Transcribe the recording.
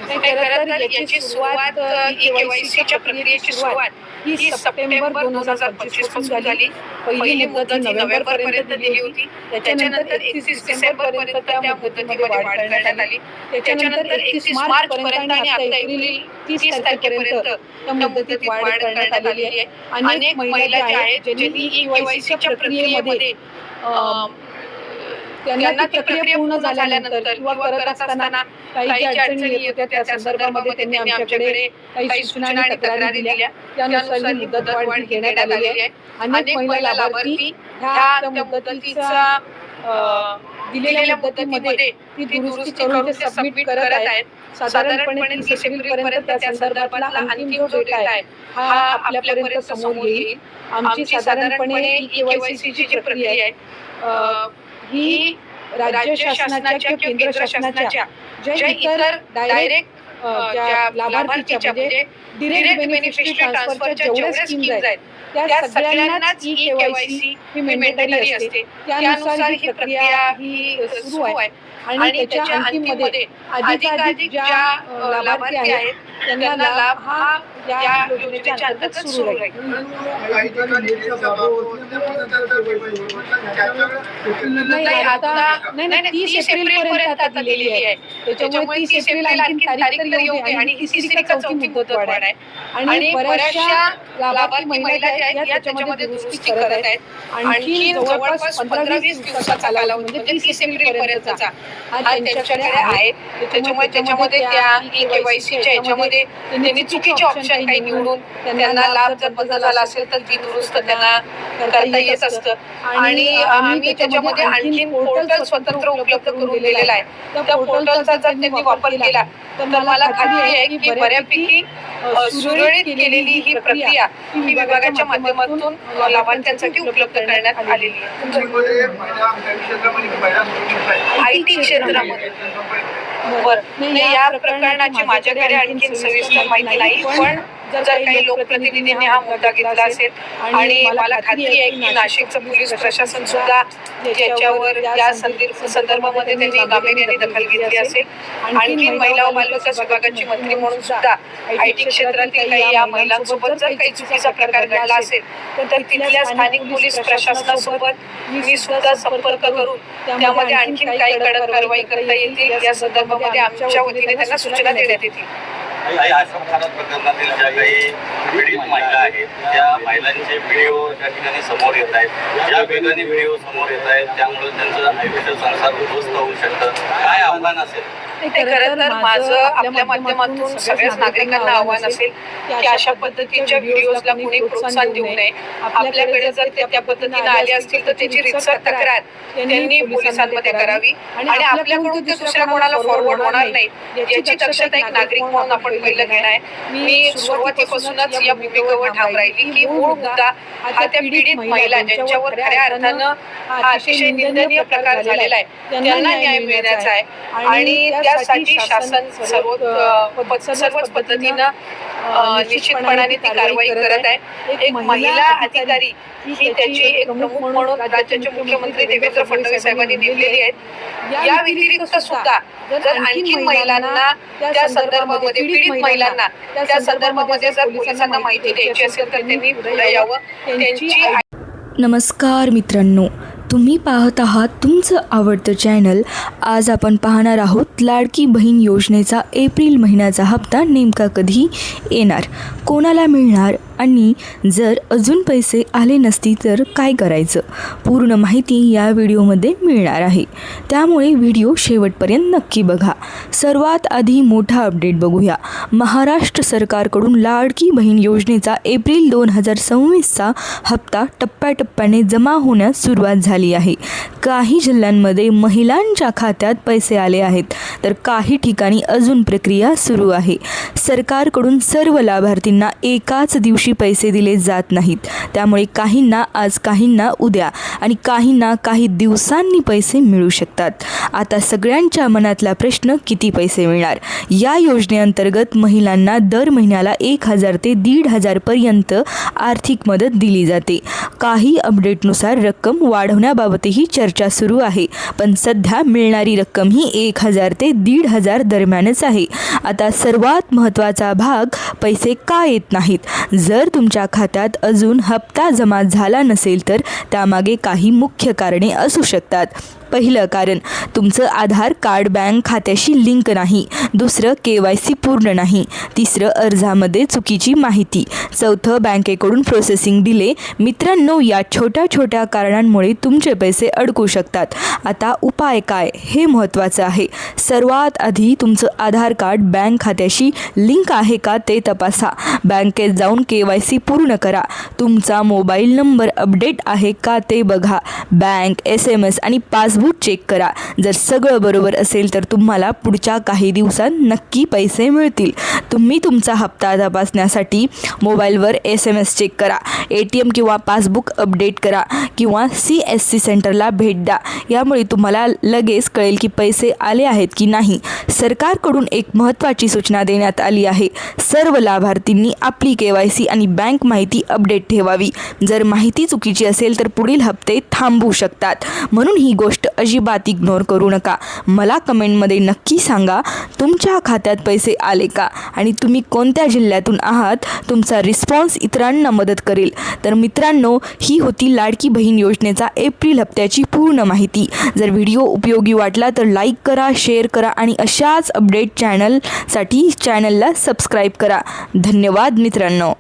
खरं तर याची सुरुवात केवायसीच्या प्रक्रियेची सुरुवात ही सप्टेंबर 2025 पासून झाली। पहिली मुदत ही नोव्हेंबर पर्यंत दिली होती। त्याच्यानंतर 31 डिसेंबर पर्यंत त्या मुदतीमध्ये वाढ करण्यात आली। त्याच्यानंतर 31 मार्च पर्यंत आणि आता एप्रिल 30 तारखेपर्यंत त्या मुदतीत वाढ करण्यात आलेली आहे। अनेक महिला ज्या आहेत ज्यांनी केवायसीच्या प्रक्रियेमध्ये त्यांना ती प्रक्रिया पूर्ण झाल्यानंतर किंवा करत असताना काही अडचणी येत होत्या, त्या संदर्भामध्ये त्यांनी आमच्याकडे काही सूचना आणि तक्रारी दिल्या। त्यानुसार ही मुदतवाढ देण्यात आलेली आहे। अनेक महिला लाभार्थी ह्या मुदतीचा दिलेल्या मुदतीमध्ये ती दुरुस्ती करून ते सबमिट करत आहेत। साधारणपणे 30 एप्रिलपर्यंत त्या संदर्भातला अंतिम जो डेटा आहे हा आपल्यापर्यंत समोर येईल। आमची साधारणपणे केवायसीची जी प्रक्रिया आहे ही राज्य शासनाच्या किंवा केंद्र शासनाच्या ज्या इतर डायरेक्ट ज्या लाभार्थीच्या म्हणजे डिरेक्ट बेनिफिशरी ट्रान्सफरच्या जेवढ्या स्कीम्स आहेत त्या सगळ्यांनाच ई केवायसी ही मॅन्डेटरी असते। त्यानुसार ही प्रक्रिया ही सुरू आहे आणि त्याच्या अंतिममध्ये अधिकाधिक ज्या लाभार्थी आहेत त्यांना लाभ हा या योजनेच्या अंतर्गत सुरू राहील। नाही आता नाही 30 एप्रिल पर्यंत आता दिलेली आहे। त्याच्यामुळे 30 एप्रिल आणखी तारीख तर येऊ दे आणि तिसरी का चौथी मुदत वाढ आहे आणि बऱ्याचशा लाभार्थी महिला ज्या आहेत या त्याच्यामध्ये दुरुस्ती करत आहेत। आणखी जवळपास 15-20 दिवसाचा कालावधी म्हणजे 30 एप्रिल पर्यंतचा हा त्यांच्याकडे आहे। त्याच्यामध्ये त्या ई केवायसीच्या याच्यामध्ये त्यांनी चुकीचे ऑप्शन काही निवडून त्यांना लाभ जर बंद झाला असेल तर ती दुरुस्त त्यांना करता येत असतं। आणि आम्ही त्याच्यामध्ये आणखी पोर्टल स्वतंत्र उपलब्ध करून दिलेला आहे। त्या पोर्टलचा जर त्यांनी वापर केला तर मला खात्री आहे की बऱ्यापैकी सुरळीत केलेली ही प्रक्रिया ही विभागाच्या माध्यमातून लाभार्थ्यांसाठी उपलब्ध करण्यात आलेली आहे। आयटी क्षेत्रामध्ये नाही या प्रकरणाची माझ्याकडे आणखी सविस्तर माहिती नाही, पण जर काही लोकप्रतिनिधींनी हा मुद्दा घेतला असेल आणि मला खात्री आहे की नाशिकचं पोलीस प्रशासन सुद्धा याच्यावर या संदर्भामध्ये त्यांनी गांभीर्याने दखल घेतली असेल। आणखी महिला व बालविकास विभागाची मंत्री म्हणून सुद्धा आयटी क्षेत्रातील काही या महिलांसोबत जर काही चुकीचा प्रकार घडला असेल तर तिथल्या स्थानिक पोलीस प्रशासनासोबत मी सुद्धा संपर्क करून त्यामध्ये आणखी काही कडक कारवाई करता येतील या संदर्भामध्ये आमच्या वतीने त्यांना सूचना देण्यात येतील। प्रकरणातील ज्या काही पीडित महिला आहेत त्या महिलांचे व्हिडिओ त्या ठिकाणी समोर येत आहेत। ज्या वेगाने व्हिडिओ समोर येत आहेत त्यामुळे त्यांचं आयुष्य संसार उद्ध्वस्त होऊ शकतं। काय आव्हान असेल? खरं तर माझं आपल्या माध्यमातून सगळ्याच नागरिकांना आव्हान असेल की अशा पद्धतीच्या व्हिडिओजला कोणी प्रोत्साहन देऊ नये। आपल्याकडे जर ते त्या पद्धतीने आले असतील तर त्याची रितसर तक्रार त्यांनी पोलिसांमध्ये करावी आणि आपल्याकडून ते दुसऱ्या कोणाला फॉरवर्ड होणार नाही याची दक्षता एक नागरिक म्हणून आपण पहिलं घेणं आहे। मी सुरुवातीपासूनच या भूमिकेवर ठाम राहिली की मूळ मुद्दा हा त्या पीडित महिला ज्यांच्यावर खऱ्या अर्थानं हा अतिशय निंदनीय प्रकार झालेला आहे त्यांना न्याय मिळण्याचा आहे आणि त्यासाठी शासन सर्वच पद्धतीनं निश्चितपणाने ती कारवाई करत आहे। एक महिला अधिकारी ही त्याची एक प्रमुख म्हणून राज्याचे मुख्यमंत्री देवेंद्र फडणवीस साहेबांनी नेमलेली आहेत। या व्यतिरिक्त सुद्धा जर आणखी महिलांना त्या संदर्भामध्ये पीडित महिलांना त्या संदर्भामध्ये जर पोलिसांना माहिती द्यायची असेल तर त्यांनी पुढे यावं। त्यांची नमस्कार मित्रांनो, तुम्ही पाहत आहात तुमचं आवडतं चॅनल। आज आपण पाहणार आहोत लाडकी बहीण योजनेचा एप्रिल महिन्याचा हप्ता नेमका कधी येणार, कोणाला मिळणार आणि जर अजून पैसे आले नसतील तर काय करायचं, पूर्ण माहिती या व्हिडिओमध्ये मिळणार आहे। त्यामुळे व्हिडिओ शेवटपर्यंत नक्की बघा। सर्वात आधी मोठा अपडेट बघूया। महाराष्ट्र सरकारकडून लाडकी बहीण योजनेचा एप्रिल 2026चा हप्ता टप्प्याटप्प्याने जमा होण्यास सुरुवात झाली आहे। काही जिल्ह्यांमध्ये महिलांच्या खात्यात पैसे आले आहेत तर काही ठिकाणी अजून प्रक्रिया सुरू आहे। सरकारकडून सर्व लाभार्थींना एकाच दिवशी पैसे दिले जात नाहीत, त्यामुळे काहींना आज, काहींना उद्या आणि काहींना काही दिवसांनी पैसे मिळू शकतात। आता सगळ्यांच्या मनातला प्रश्न, किती पैसे मिळणार? या योजनेअंतर्गत महिलांना दर महिन्याला 1000 ते 1500 पर्यंत आर्थिक मदत दिली जाते। काही अपडेटनुसार रक्कम वाढवण्यात देण्याबाबतही चर्चा सुरू आहे. पण सध्या मिळणारी रक्कम ही 1,000 ते 1,500 दरम्यानच आहे. आता सर्वात महत्त्वाचा भाग, पैसे का येत नाहीत? जर तुमच्या खात्यात अजून हप्ता जमा झाला नसेल तर त्यामागे काही मुख्य कारणे असू शकतात. पहिलं कारण, तुमचं आधार कार्ड बँक खात्याशी लिंक नाही. दुसरं, KYC पूर्ण नाही. तिसरं, अर्जामध्ये चुकीची माहिती. चौथं, बँकेकडून प्रोसेसिंग डिले. मित्रांनो, या छोट्या छोट्या कारणांमुळे तुमचे पैसे अडकू शकतात. आता उपाय काय हे महत्त्वाचं आहे. सर्वात आधी तुमचं आधार कार्ड बँक खात्याशी लिंक आहे का ते तपासा. बँकेत जाऊन KYC पूर्ण करा. तुमचा मोबाईल नंबर अपडेट आहे का ते बघा. बँक, SMS आणि पासबुक चेक करा. जर सगळं बरोबर असेल तर तुम्हाला पुढच्या काही दिवसांत नक्की पैसे मिळतील. तुम्ही तुमचा हप्ता तपासण्यासाठी मोबाईलवर SMS चेक करा, ATM किंवा पासबुक अपडेट करा किंवा CSC सेंटरला भेट द्या. यामुळे तुम्हाला लगेच कळेल की पैसे आले आहेत की नाही. सरकारकडून एक महत्त्वाची सूचना देण्यात आली आहे. सर्व लाभार्थींनी आपली KYC आणि बँक माहिती अपडेट ठेवावी. जर माहिती चुकीची असेल तर पुढील हप्ते थांबू शकतात. म्हणून ही गोष्ट अजिबात इग्नोर करू नका. मला कमेंटमध्ये नक्की सांगा, तुमच्या खात्यात पैसे आले का आणि तुम्ही कोणत्या जिल्ह्यातून आहात. तुमचा रिस्पॉन्स इतरांना मदत करेल. तर मित्रांनो, ही होती लाडकी बहीण योजनेचा एप्रिल हप्त्याची पूर्ण माहिती. जर व्हिडिओ उपयोगी वाटला तर लाईक करा, शेअर करा आणि अशाच अपडेट चॅनलला सबस्क्राईब करा. धन्यवाद मित्रांनो.